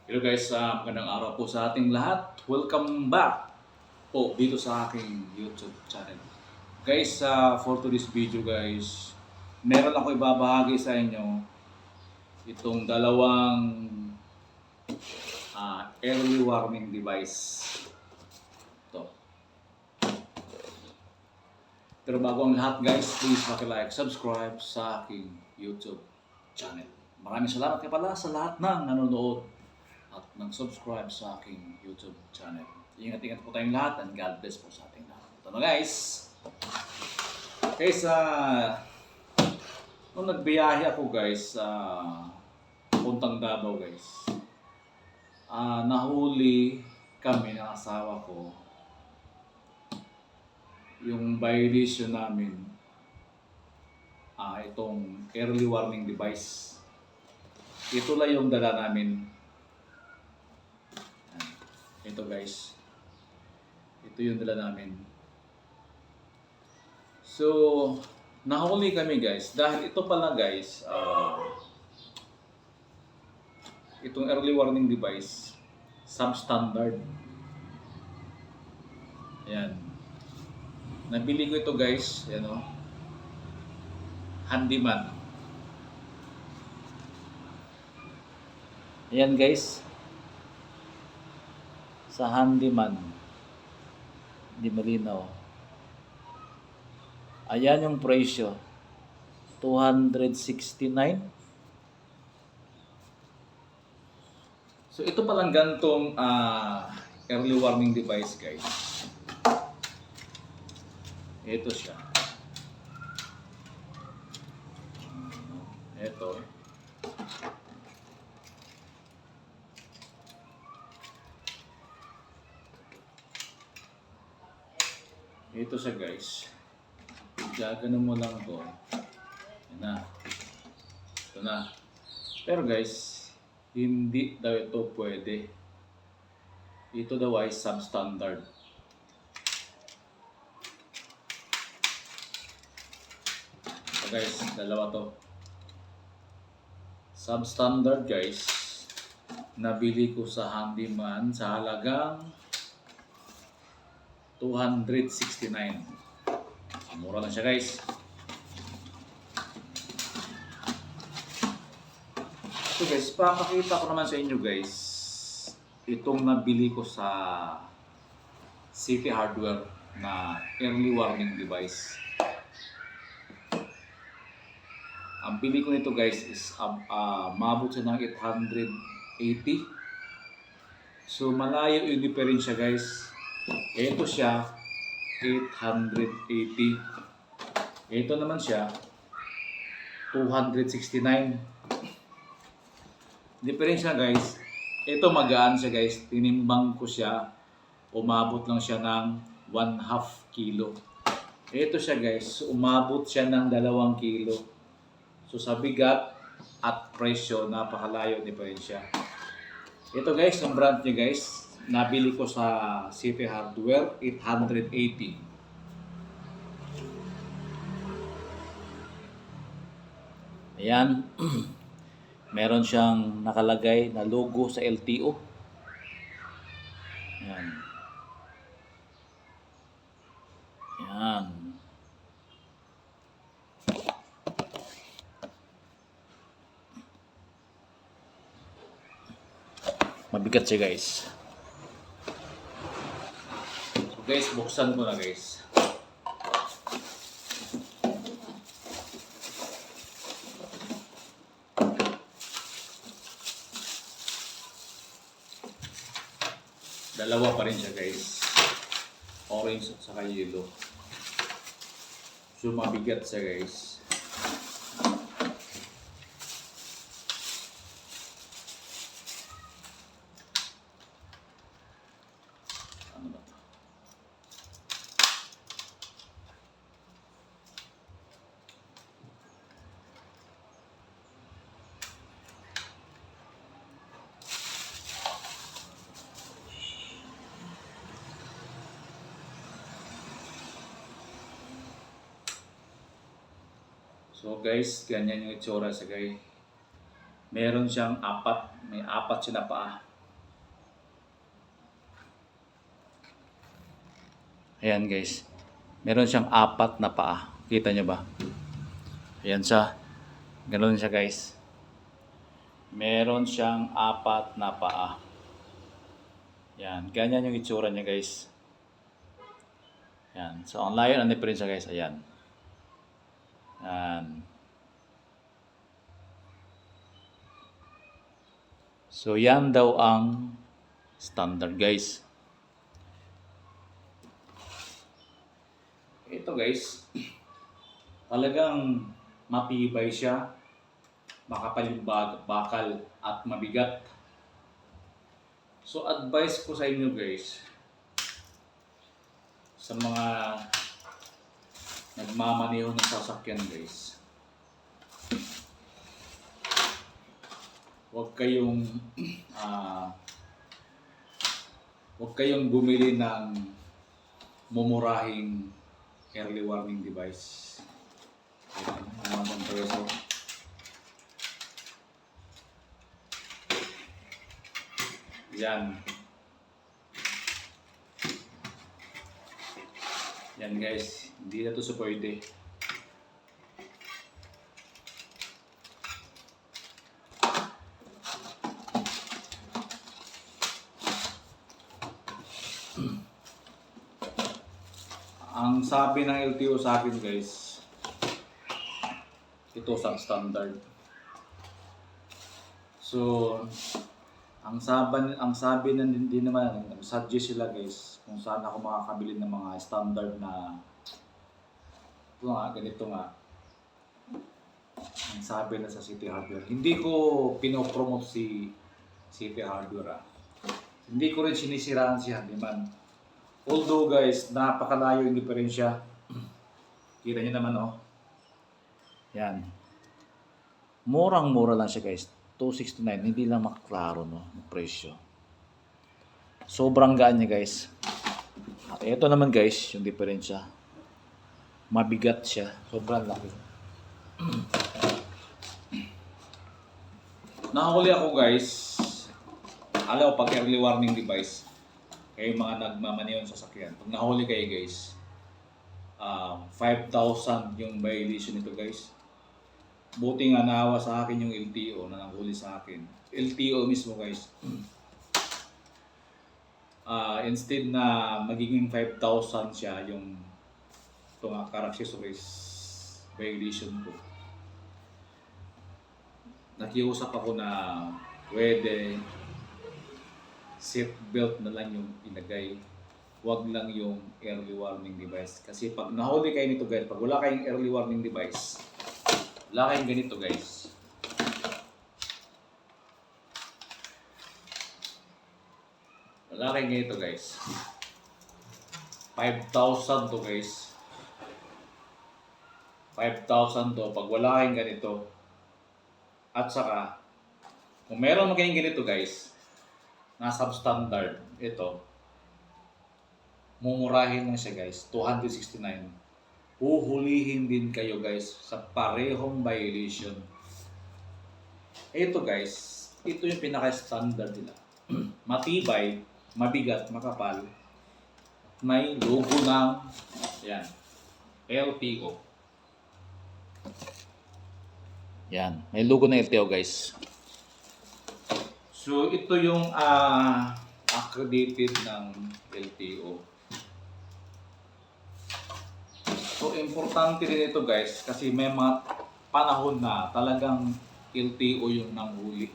Hello guys, magandang araw po sa ating lahat. Welcome back po dito sa aking YouTube channel. Guys, for today's video guys, meron ako ibabahagi sa inyo itong dalawang early warning device. Ito. Pero bago ang lahat guys, please like, subscribe sa aking YouTube channel. Maraming salamat kayo pala sa lahat ng nanonood at nag-subscribe sa aking YouTube channel. Ingat-ingat po tayong lahat and God bless po sa ating lahat. Ito na guys. Guys, nung nagbiyahe ako guys, puntang Davao guys, nahuli kami ng asawa ko. Yung violation namin, itong early warning device. Ito lang yung dala namin. Ito guys, ito yung dala namin. So, nahuli kami guys dahil ito pala guys, itong early warning device substandard. Ayan, nabili ko ito guys, ayan o, handyman. Ayan guys, sa handyman, hindi malinaw. Ayan yung presyo, 269. So ito palang gantong early warning device guys. Ito siya. Ito. Ito siya guys. Gaganon mo lang to. Yan na. Ito na. Pero guys, hindi daw ito pwede. Ito daw ay substandard. So guys, dalawa to. Substandard guys. Nabili ko sa handyman sa halagang 269. Mura lang siya guys. So guys, papakita ko naman sa inyo guys itong nabili ko sa City Hardware na early warning device. Ang bili ko nito guys is mabot siya ng 880. So malayo yung diferensya guys. Ito siya 880. Ito naman siya 269. Diferensya guys, ito magaan siya guys. Tinimbang ko siya, umabot lang siya ng 1/2 kilo. Ito siya guys, umabot siya ng 2 kilo. So sa bigat at presyo, napakalayo diferensya. Ito guys, ang brand niya guys, nabili ko sa City Hardware, 880. Ayan. Meron siyang nakalagay na logo sa LTO. Ayan. Ayan. Mabigat siya guys. So guys, buksan ko na guys. Dalawa pa rin siya guys. Orange at saka yellow. So mabigat siya guys. Ano ba ito? So guys, ganyan yung itsura sa guy. Meron siyang may apat siya na paa. Ayan guys. Meron siyang 4 na paa. Kita nyo ba? Ayan siya. Ganoon siya guys. Meron siyang 4 na paa. Yan. Ganyan yung itsura niya guys. Yan. So ang layo ng difference siya guys. Ayan. Yan. So yan daw ang standard guys. Ito guys, talagang matibay siya, makapal yung bakal at mabigat. So advice ko sa inyo guys, sa mga nagmamaneho ng sasakyan guys, huwag kayong bumili ng mumurahing early warning device. Ayan, peso. Yan. Yan guys, hindi na to sa pwede. Ang sabi ng LTO sa akin guys, ito sa standard. So, ang sabi din naman, suggest sila guys kung saan ako makakabili ng mga standard na ito nga, ganito nga. Ang sabi na sa City Hardware. Hindi ko pinopromote si City Hardware. Hindi ko rin sinisiraan si Handyman. Although guys, napakalayo yung diferensya. Kita nyo naman oh. Yan. Murang-mura lang siya guys. 269, hindi lang makaklaro no, yung presyo. Sobrang gaan niya guys. At ito naman guys, yung diferensya. Mabigat siya. Sobrang laki. Nahuli ako guys. Alam ko pag early warning device, kayo mga nagmamaneho sa sasakyan. Pag nahuli kayo guys, 5,000 yung violation nito guys. Buti nga naawa sa akin yung LTO na nanghuli sa akin. LTO mismo guys. Instead na magiging 5,000 siya yung ito nga car accessories violation ko. Nakiusap ako na pwede seatbelt na lang yung ilagay. Huwag lang yung early warning device. Kasi pag nahuli kayo nito guys, pag wala kayong early warning device, wala kayong ganito guys. Wala kayong ganito guys. 5,000 to guys. 5,000 to pag wala kayong ganito. At saka, kung meron kayong ganito guys, na substandard, ito, mumurahin lang siya guys, 269. Huhulihin din kayo guys sa parehong violation. Ito guys, ito yung pinaka-standard nila. Matibay, mabigat, makapal. May logo ng yan, LTO. Yan, may logo ng LTO guys. So ito yung accredited ng LTO. So importante rin ito guys kasi may mga panahon na talagang LTO yung nanghuli.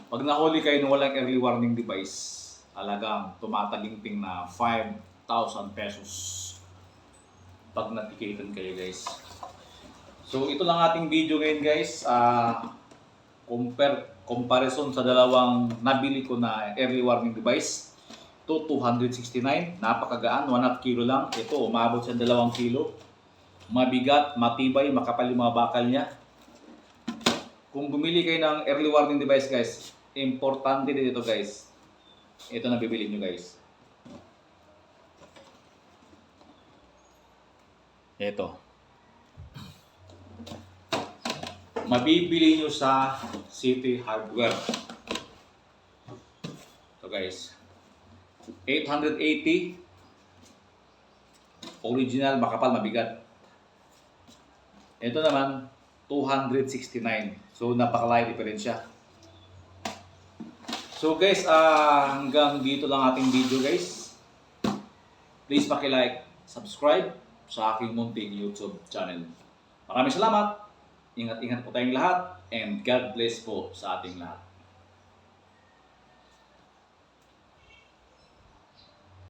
Pag nahuli kayo na walang early warning device, talagang tumataginting na 5,000 pesos pag natikatan kayo guys. So ito lang ating video ngayon guys. Comparison sa dalawang nabili ko na early warning device. Ito 269, napakagaan, 1.5 kilo lang. Ito umabot sa 2 kilo. Mabigat, matibay, makapal yung mga bakal niya. Kung bumili kayo ng early warning device guys, importante din ito guys. Ito na bibili nyo guys. Ito. Mabibili nyo sa City Hardware. Ito guys. 880 Original, makapal, mabigat. Ito naman, 269. So, napakalaki diferensya. So guys, hanggang dito lang ating video guys. Please paki-like, subscribe sa aking munting YouTube channel. Maraming salamat. Ingat-ingat po tayong lahat and God bless po sa ating lahat.